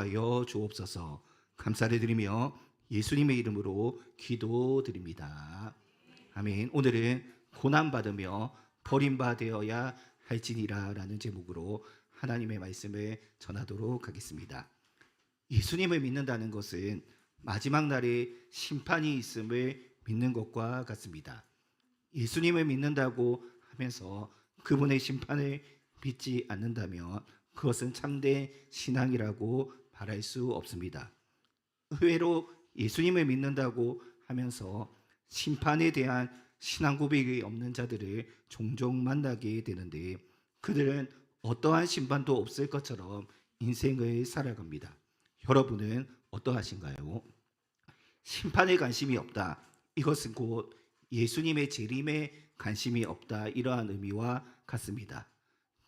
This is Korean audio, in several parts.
인도하여 주옵소서. 감사를 드리며 예수님의 이름으로 기도드립니다. 아멘. 오늘은 고난받으며 버림받아야 할지니라 라는 제목으로 하나님의 말씀을 전하도록 하겠습니다. 예수님을 믿는다는 것은 마지막 날에 심판이 있음을 믿는 것과 같습니다. 예수님을 믿는다고 하면서 그분의 심판을 믿지 않는다면 그것은 참된 신앙이라고 말할 수 없습니다. 의외로 예수님을 믿는다고 하면서 심판에 대한 신앙 고백이 없는 자들을 종종 만나게 되는데, 그들은 어떠한 심판도 없을 것처럼 인생을 살아갑니다. 여러분은 어떠하신가요? 심판에 관심이 없다, 이것은 곧 예수님의 재림에 관심이 없다, 이러한 의미와 같습니다.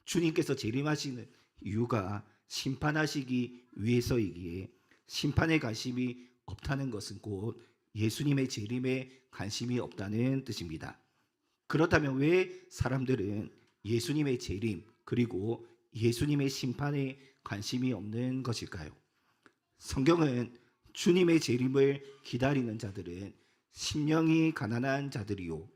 주님께서 재림하시는 이유가 심판하시기 위해서이기에 심판에 관심이 없다는 것은 곧 예수님의 재림에 관심이 없다는 뜻입니다. 그렇다면 왜 사람들은 예수님의 재림 그리고 예수님의 심판에 관심이 없는 것일까요? 성경은 주님의 재림을 기다리는 자들은 심령이 가난한 자들이요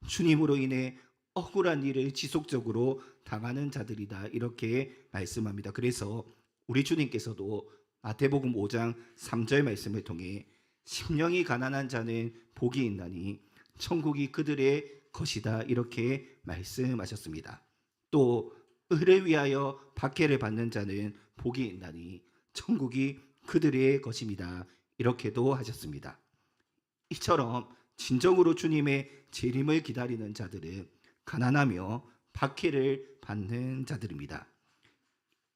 주님으로 인해 억울한 일을 지속적으로 당하는 자들이다, 이렇게 말씀합니다. 그래서 우리 주님께서도 마태복음 5장 3절 말씀을 통해 심령이 가난한 자는 복이 있나니 천국이 그들의 것이다, 이렇게 말씀하셨습니다. 또 의를 위하여 박해를 받는 자는 복이 있나니 천국이 그들의 것입니다, 이렇게도 하셨습니다. 이처럼 진정으로 주님의 재림을 기다리는 자들은 가난하며 박해를 받는 자들입니다.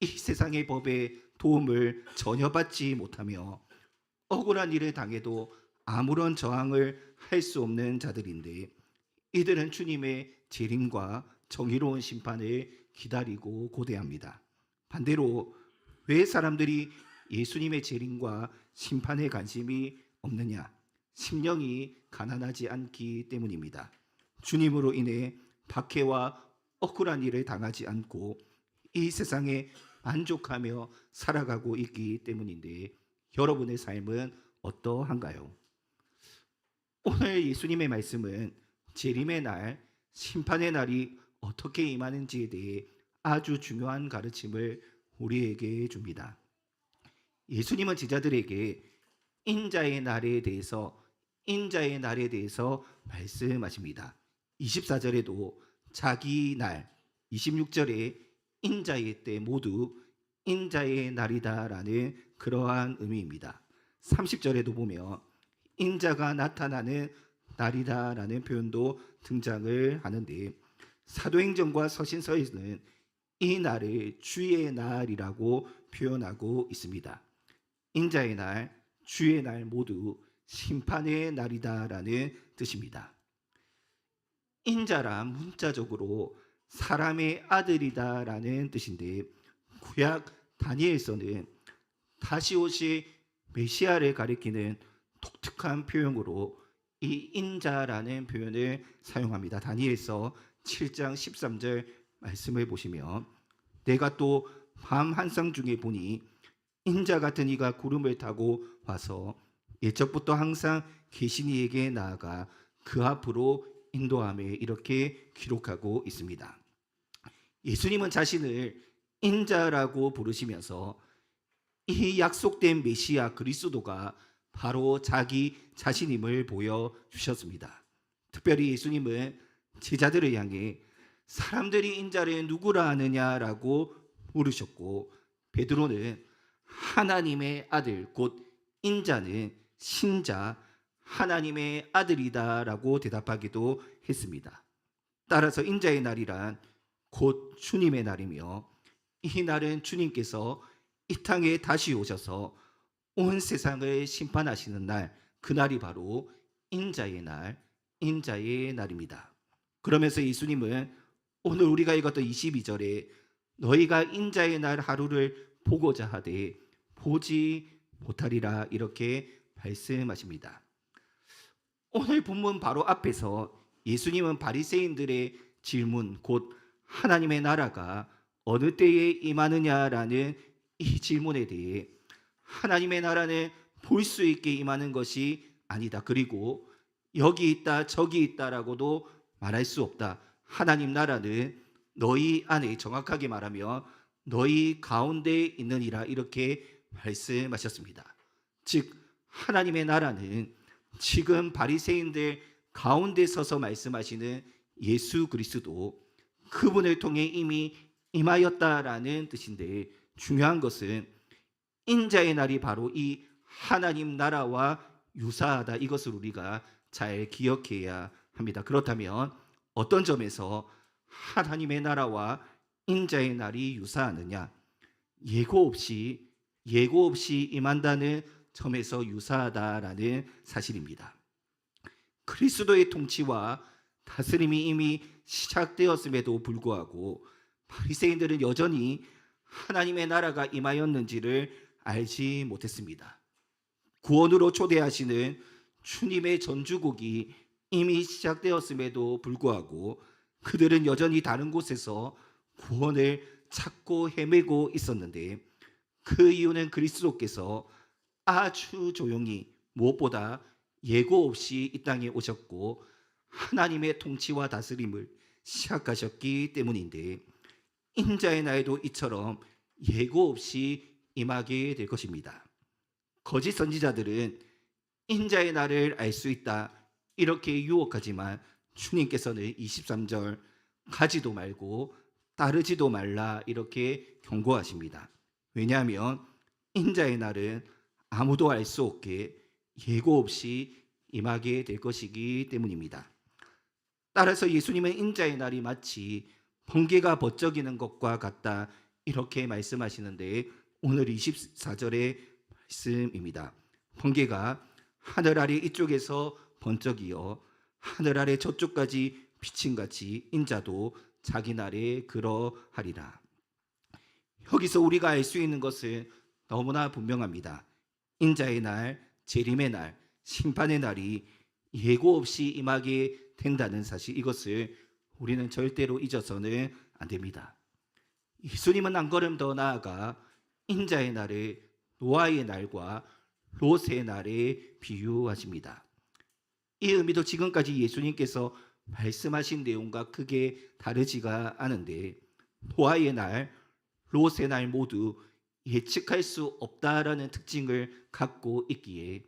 이 세상의 법에 도움을 전혀 받지 못하며 억울한 일을 당해도 아무런 저항을 할 수 없는 자들인데, 이들은 주님의 재림과 정의로운 심판을 기다리고 고대합니다. 반대로 왜 사람들이 예수님의 재림과 심판에 관심이 없느냐? 심령이 가난하지 않기 때문입니다. 주님으로 인해 박해와 억울한 일을 당하지 않고 이 세상에 만족하며 살아가고 있기 때문인데, 여러분의 삶은 어떠한가요? 오늘 예수님의 말씀은 재림의 날, 심판의 날이 어떻게 임하는지에 대해 아주 중요한 가르침을 우리에게 줍니다. 예수님은 제자들에게 인자의 날에 대해서 말씀하십니다. 24절에도 자기 날, 26절에 인자의 때 모두 인자의 날이다 라는 그러한 의미입니다. 30절에도 보면 인자가 나타나는 날이다 라는 표현도 등장을 하는데, 사도행전과 서신서에서는 이 날을 주의 날이라고 표현하고 있습니다. 인자의 날, 주의 날 모두 심판의 날이다 라는 뜻입니다. 인자란 문자적으로 사람의 아들이다 라는 뜻인데, 구약 다니엘서는 다시 오실 메시아를 가리키는 독특한 표현으로 이 인자라는 표현을 사용합니다. 다니엘서 7장 13절 말씀을 보시면, 내가 또 밤 한상 중에 보니 인자 같은 이가 구름을 타고 와서 예적부터 항상 계신 이에게 나아가 그 앞으로 인도하며, 이렇게 기록하고 있습니다. 예수님은 자신을 인자라고 부르시면서 이 약속된 메시아 그리스도가 바로 자기 자신임을 보여주셨습니다. 특별히 예수님은 제자들을 향해 사람들이 인자를 누구라 하느냐라고 물으셨고, 베드로는 하나님의 아들 곧 인자는 신자 하나님의 아들이다 라고 대답하기도 했습니다. 따라서 인자의 날이란 곧 주님의 날이며, 이 날은 주님께서 이 땅에 다시 오셔서 온 세상을 심판하시는 날, 그 날이 바로 인자의 날입니다. 그러면서 예수님은 오늘 우리가 읽었던 22절에 너희가 인자의 날 하루를 보고자 하되 보지 못하리라, 이렇게 말씀하십니다. 오늘 본문 바로 앞에서 예수님은 바리새인들의 질문, 곧 하나님의 나라가 어느 때에 임하느냐라는 이 질문에 대해 하나님의 나라는 볼 수 있게 임하는 것이 아니다. 그리고 여기 있다 저기 있다라고도 말할 수 없다. 하나님 나라는 너희 안에, 정확하게 말하면 너희 가운데 있느니라, 이렇게 말씀하셨습니다. 즉 하나님의 나라는 지금 바리새인들 가운데 서서 말씀하시는 예수 그리스도, 그분을 통해 이미 임하였다라는 뜻인데, 중요한 것은 인자의 날이 바로 이 하나님 나라와 유사하다, 이것을 우리가 잘 기억해야 합니다. 그렇다면 어떤 점에서 하나님의 나라와 인자의 날이 유사하느냐? 예고 없이 임한다는 점에서 유사하다라는 사실입니다. 그리스도의 통치와 다스림이 이미 시작되었음에도 불구하고 바리새인들은 여전히 하나님의 나라가 임하였는지를 알지 못했습니다. 구원으로 초대하시는 주님의 전주곡이 이미 시작되었음에도 불구하고 그들은 여전히 다른 곳에서 구원을 찾고 헤매고 있었는데, 그 이유는 그리스도께서 아주 조용히, 무엇보다 예고 없이 이 땅에 오셨고 하나님의 통치와 다스림을 시작하셨기 때문인데, 인자의 날에도 이처럼 예고 없이 임하게 될 것입니다. 거짓 선지자들은 인자의 날을 알 수 있다 이렇게 유혹하지만 주님께서는 23절 가지도 말고 따르지도 말라 이렇게 경고하십니다. 왜냐하면 인자의 날은 아무도 알 수 없게 예고 없이 임하게 될 것이기 때문입니다. 따라서 예수님은 인자의 날이 마치 번개가 번쩍이는 것과 같다 이렇게 말씀하시는데, 오늘 24절의 말씀입니다. 번개가 하늘 아래 이쪽에서 번쩍이어 하늘 아래 저쪽까지 비침같이 인자도 자기 날에 그러하리라. 여기서 우리가 알 수 있는 것은 너무나 분명합니다. 인자의 날, 재림의 날, 심판의 날이 예고 없이 임하게 된다는 사실, 이것을 우리는 절대로 잊어서는 안 됩니다. 예수님은 한 걸음 더 나아가 인자의 날을 노아의 날과 롯의 날에 비유하십니다. 이 의미도 지금까지 예수님께서 말씀하신 내용과 크게 다르지가 않은데, 노아의 날, 롯의 날 모두 예측할 수 없다라는 특징을 갖고 있기에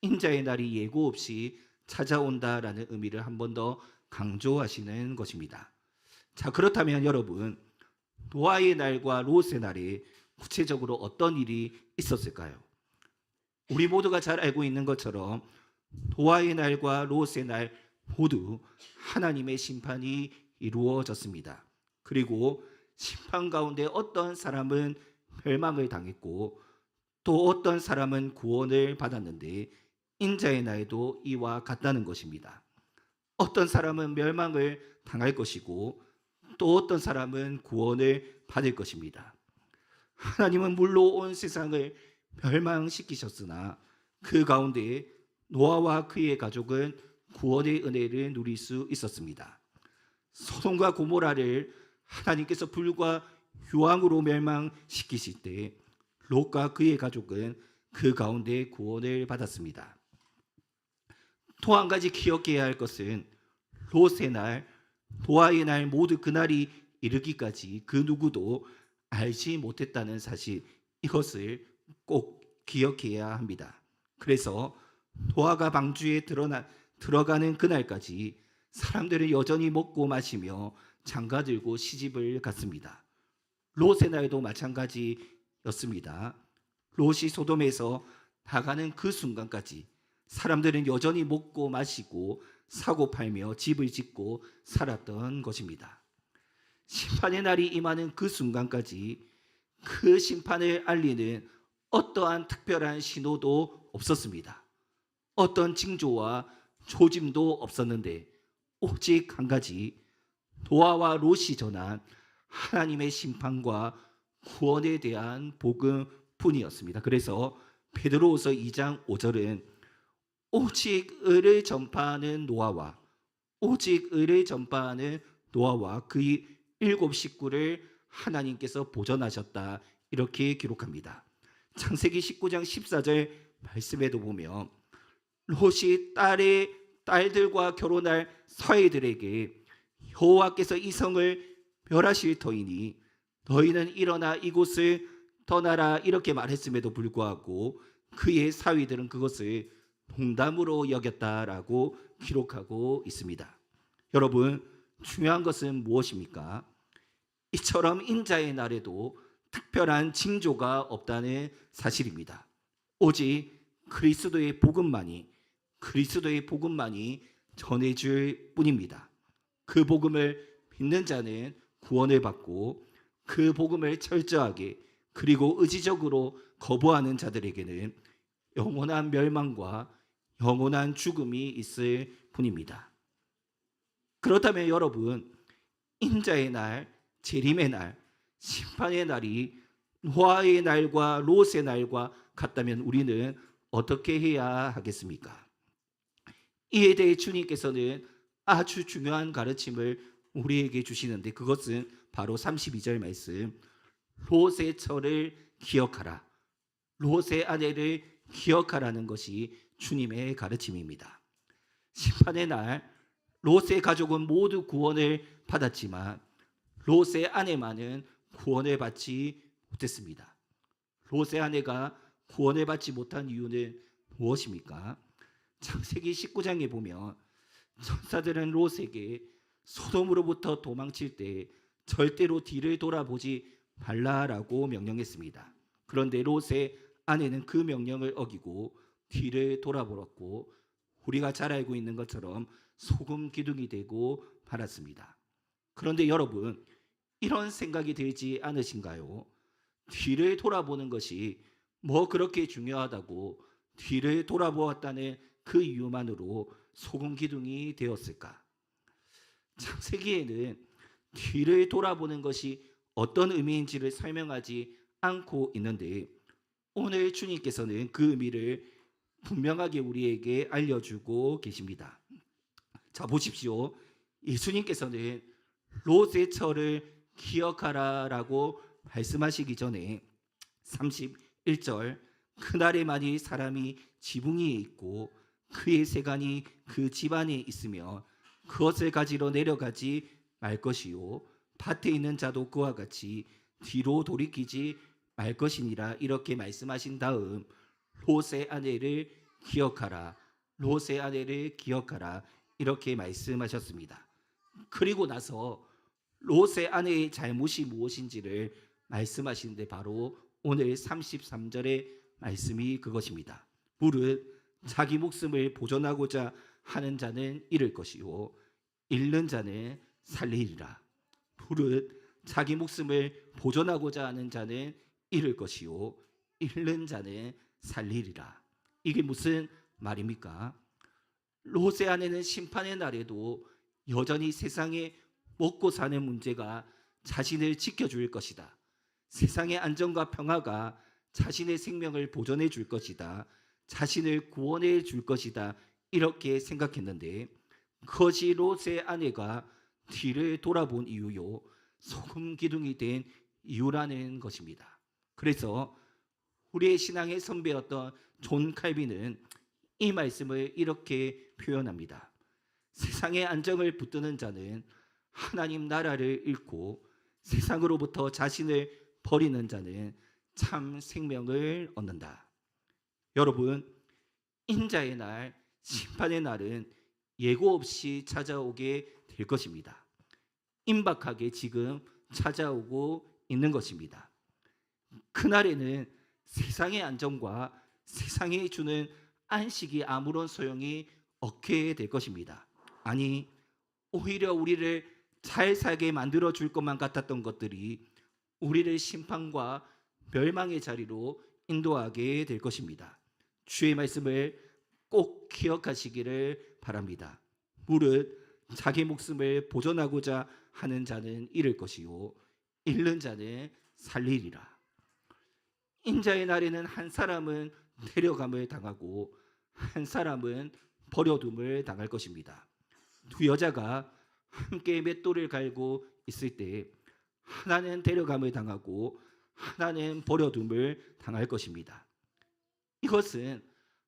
인자의 날이 예고 없이 찾아온다라는 의미를 한 번 더 강조하시는 것입니다. 자, 그렇다면 여러분, 노아의 날과 롯의 날에 구체적으로 어떤 일이 있었을까요? 우리 모두가 잘 알고 있는 것처럼 노아의 날과 롯의 날 모두 하나님의 심판이 이루어졌습니다. 그리고 심판 가운데 어떤 사람은 멸망을 당했고 또 어떤 사람은 구원을 받았는데, 인자의 날도 이와 같다는 것입니다. 어떤 사람은 멸망을 당할 것이고 또 어떤 사람은 구원을 받을 것입니다. 하나님은 물로 온 세상을 멸망시키셨으나 그 가운데 노아와 그의 가족은 구원의 은혜를 누릴 수 있었습니다. 소돔과 고모라를 하나님께서 불과 유황으로 멸망시키실 때 롯과 그의 가족은 그 가운데 구원을 받았습니다. 또 한 가지 기억해야 할 것은 롯의 날, 노아의 날 모두 그날이 이르기까지 그 누구도 알지 못했다는 사실, 이것을 꼭 기억해야 합니다. 그래서 노아가 방주에 들어가는 그날까지 사람들은 여전히 먹고 마시며 장가들고 시집을 갔습니다. 롯의 날도 마찬가지였습니다. 롯이 소돔에서 나가는 그 순간까지 사람들은 여전히 먹고 마시고 사고 팔며 집을 짓고 살았던 것입니다. 심판의 날이 임하는 그 순간까지 그 심판을 알리는 어떠한 특별한 신호도 없었습니다. 어떤 징조와 조짐도 없었는데 오직 한 가지, 노아와 롯이 전한 하나님의 심판과 구원에 대한 복음뿐이었습니다. 그래서 베드로후서 2장 5절은 오직 의를 전파하는 노아와 그 일곱 식구를 하나님께서 보존하셨다 이렇게 기록합니다. 창세기 19장 14절 말씀에도 보면 롯이 딸들과 결혼할 서애들에게 여호와께서 이 성을 멸하실 터이니 너희는 일어나 이곳을 떠나라 이렇게 말했음에도 불구하고 그의 사위들은 그것을 농담으로 여겼다라고 기록하고 있습니다. 여러분, 중요한 것은 무엇입니까? 이처럼 인자의 날에도 특별한 징조가 없다는 사실입니다. 오직 그리스도의 복음만이 전해질 뿐입니다. 그 복음을 믿는 자는 구원을 받고 그 복음을 철저하게 그리고 의지적으로 거부하는 자들에게는 영원한 멸망과 영원한 죽음이 있을 뿐입니다. 그렇다면 여러분, 인자의 날, 재림의 날, 심판의 날이 노아의 날과 롯의 날과 같다면 우리는 어떻게 해야 하겠습니까? 이에 대해 주님께서는 아주 중요한 가르침을 우리에게 주시는데 그것은 바로 32절 말씀, 롯의 처를 기억하라, 롯의 아내를 기억하라는 것이 주님의 가르침입니다. 심판의 날 롯의 가족은 모두 구원을 받았지만 롯의 아내만은 구원을 받지 못했습니다. 롯의 아내가 구원을 받지 못한 이유는 무엇입니까? 창세기 19장에 보면 천사들은 롯에게 소돔으로부터 도망칠 때 절대로 뒤를 돌아보지 말라라고 명령했습니다. 그런데 롯의 아내는 그 명령을 어기고 뒤를 돌아보았고 우리가 잘 알고 있는 것처럼 소금 기둥이 되고 말았습니다. 그런데 여러분, 이런 생각이 들지 않으신가요? 뒤를 돌아보는 것이 뭐 그렇게 중요하다고 뒤를 돌아보았다는 그 이유만으로 소금 기둥이 되었을까? 창세기에는 뒤를 돌아보는 것이 어떤 의미인지를 설명하지 않고 있는데 오늘 주님께서는 그 의미를 분명하게 우리에게 알려주고 계십니다. 자, 보십시오. 예수님께서는 롯의 처를 기억하라라고 말씀하시기 전에 31절, 그날에 만일 사람이 지붕 위에 있고 그의 세간이 그 집안에 있으며 그것을 가지러 내려가지 말 것이요 밭에 있는 자도 그와 같이 뒤로 돌이키지 말 것이니라 이렇게 말씀하신 다음 롯의 아내를 기억하라, 롯의 아내를 기억하라 이렇게 말씀하셨습니다. 그리고 나서 롯의 아내의 잘못이 무엇인지를 말씀하시는데 바로 오늘 33절의 말씀이 그것입니다. 무릇 자기 목숨을 보존하고자 하는 자는 잃을 것이요 잃는 자는 살리리라. 무릇 자기 목숨을 보존하고자 하는 자는 잃을 것이요 잃는 자는 살리리라. 이게 무슨 말입니까? 롯의 아내는 심판의 날에도 여전히 세상에 먹고 사는 문제가 자신을 지켜줄 것이다. 세상의 안정과 평화가 자신의 생명을 보존해 줄 것이다. 자신을 구원해 줄 것이다. 이렇게 생각했는데 그것이 롯의 아내가 뒤를 돌아본 이유요 소금 기둥이 된 이유라는 것입니다. 그래서 우리의 신앙의 선배였던 존 칼빈은 이 말씀을 이렇게 표현합니다. 세상의 안정을 붙드는 자는 하나님 나라를 잃고 세상으로부터 자신을 버리는 자는 참 생명을 얻는다. 여러분, 인자의 날, 심판의 날은 예고 없이 찾아오게 될 것입니다. 임박하게 지금 찾아오고 있는 것입니다. 그날에는 세상의 안정과 세상이 주는 안식이 아무런 소용이 없게 될 것입니다. 아니, 오히려 우리를 잘 살게 만들어 줄 것만 같았던 것들이 우리를 심판과 멸망의 자리로 인도하게 될 것입니다. 주의 말씀을 꼭 기억하시기를 바랍니다. 무릇 자기 목숨을 보존하고자 하는 자는 잃을 것이요 잃는 자는 살리리라. 인자의 날에는 한 사람은 데려감을 당하고 한 사람은 버려둠을 당할 것입니다. 두 여자가 함께 맷돌을 갈고 있을 때 하나는 데려감을 당하고 하나는 버려둠을 당할 것입니다. 이것은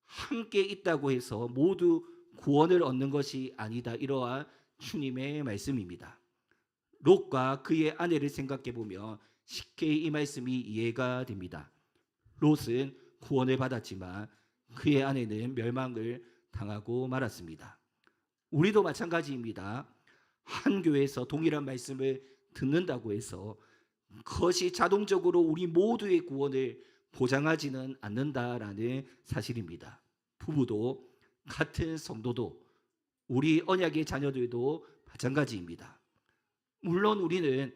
함께 있다고 해서 모두 구원을 얻는 것이 아니다. 이러한 주님의 말씀입니다. 롯과 그의 아내를 생각해 보면 쉽게 이 말씀이 이해가 됩니다. 롯은 구원을 받았지만 그의 아내는 멸망을 당하고 말았습니다. 우리도 마찬가지입니다. 한 교회에서 동일한 말씀을 듣는다고 해서 그것이 자동적으로 우리 모두의 구원을 보장하지는 않는다라는 사실입니다. 부부도 같은 성도도 우리 언약의 자녀들도 마찬가지입니다. 물론 우리는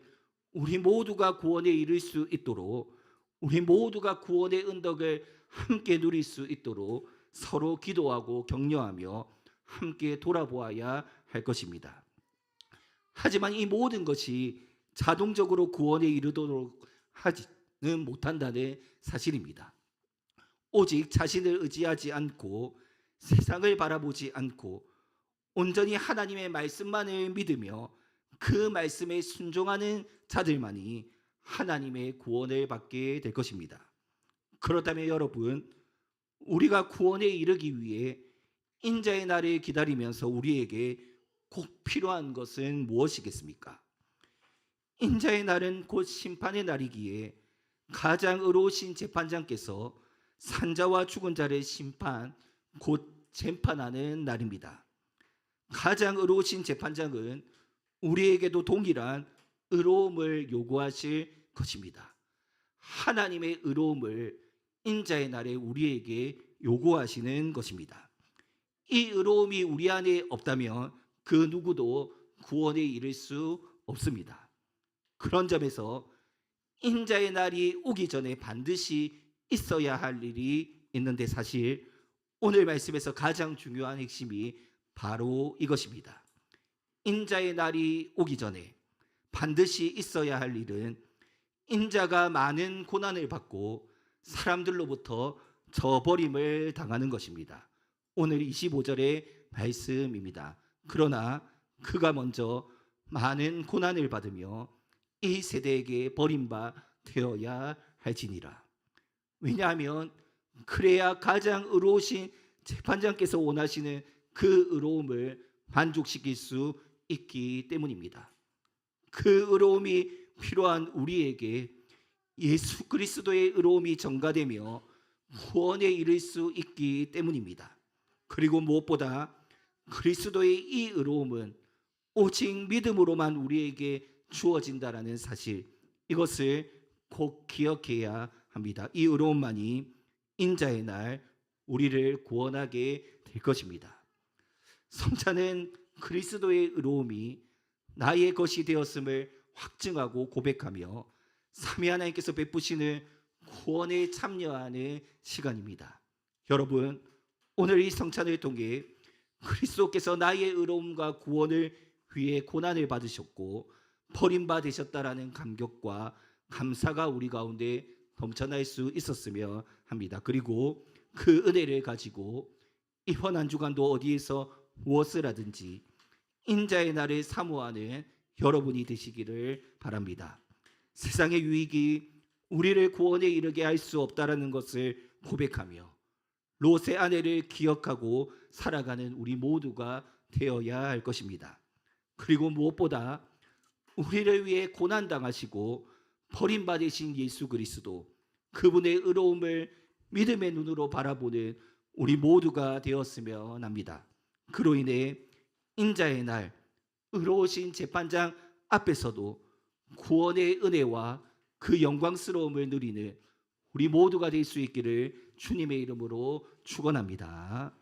우리 모두가 구원에 이를 수 있도록, 우리 모두가 구원의 은덕을 함께 누릴 수 있도록 서로 기도하고 격려하며 함께 돌아보아야 할 것입니다. 하지만 이 모든 것이 자동적으로 구원에 이르도록 하지는 못한다는 사실입니다. 오직 자신을 의지하지 않고 세상을 바라보지 않고 온전히 하나님의 말씀만을 믿으며 그 말씀에 순종하는 자들만이 하나님의 구원을 받게 될 것입니다. 그렇다면 여러분, 우리가 구원에 이르기 위해 인자의 날을 기다리면서 우리에게 꼭 필요한 것은 무엇이겠습니까? 인자의 날은 곧 심판의 날이기에 가장 의로우신 재판장께서 산자와 죽은 자를 심판, 곧 재판하는 날입니다. 가장 의로우신 재판장은 우리에게도 동일한 의로움을 요구하실 것입니다. 하나님의 의로움을 인자의 날에 우리에게 요구하시는 것입니다. 이 의로움이 우리 안에 없다면 그 누구도 구원에 이를 수 없습니다. 그런 점에서 인자의 날이 오기 전에 반드시 있어야 할 일이 있는데 사실 오늘 말씀에서 가장 중요한 핵심이 바로 이것입니다. 인자의 날이 오기 전에 반드시 있어야 할 일은 인자가 많은 고난을 받고 사람들로부터 저버림을 당하는 것입니다. 오늘 25절의 말씀입니다. 그러나 그가 먼저 많은 고난을 받으며 이 세대에게 버림바 되어야 할지니라. 왜냐하면 그래야 가장 의로우신 재판장께서 원하시는 그 의로움을 만족시킬 수 있기 때문입니다. 그 의로움이 필요한 우리에게 예수 그리스도의 의로움이 전가되며 구원에 이를 수 있기 때문입니다. 그리고 무엇보다 그리스도의 이 의로움은 오직 믿음으로만 우리에게 주어진다라는 사실, 이것을 꼭 기억해야 합니다. 이 의로움만이 인자의 날 우리를 구원하게 될 것입니다. 성찬은 그리스도의 의로움이 나의 것이 되었음을 확증하고 고백하며 삼위 하나님께서 베푸시는 구원에 참여하는 시간입니다. 여러분, 오늘 이 성찬을 통해 그리스도께서 나의 의로움과 구원을 위해 고난을 받으셨고 버림받으셨다라는 감격과 감사가 우리 가운데 넘쳐날 수 있었으면 합니다. 그리고 그 은혜를 가지고 이번 한 주간도 어디에서 무엇을 하든지 인자의 날을 사모하는 여러분이 되시기를 바랍니다. 세상의 유익이 우리를 구원에 이르게 할 수 없다라는 것을 고백하며 롯의 아내를 기억하고 살아가는 우리 모두가 되어야 할 것입니다. 그리고 무엇보다 우리를 위해 고난당하시고 버림받으신 예수 그리스도, 그분의 의로움을 믿음의 눈으로 바라보는 우리 모두가 되었으면 합니다. 그로 인해 인자의 날 의로우신 재판장 앞에서도 구원의 은혜와 그 영광스러움을 누리는 우리 모두가 될 수 있기를 주님의 이름으로 축원합니다.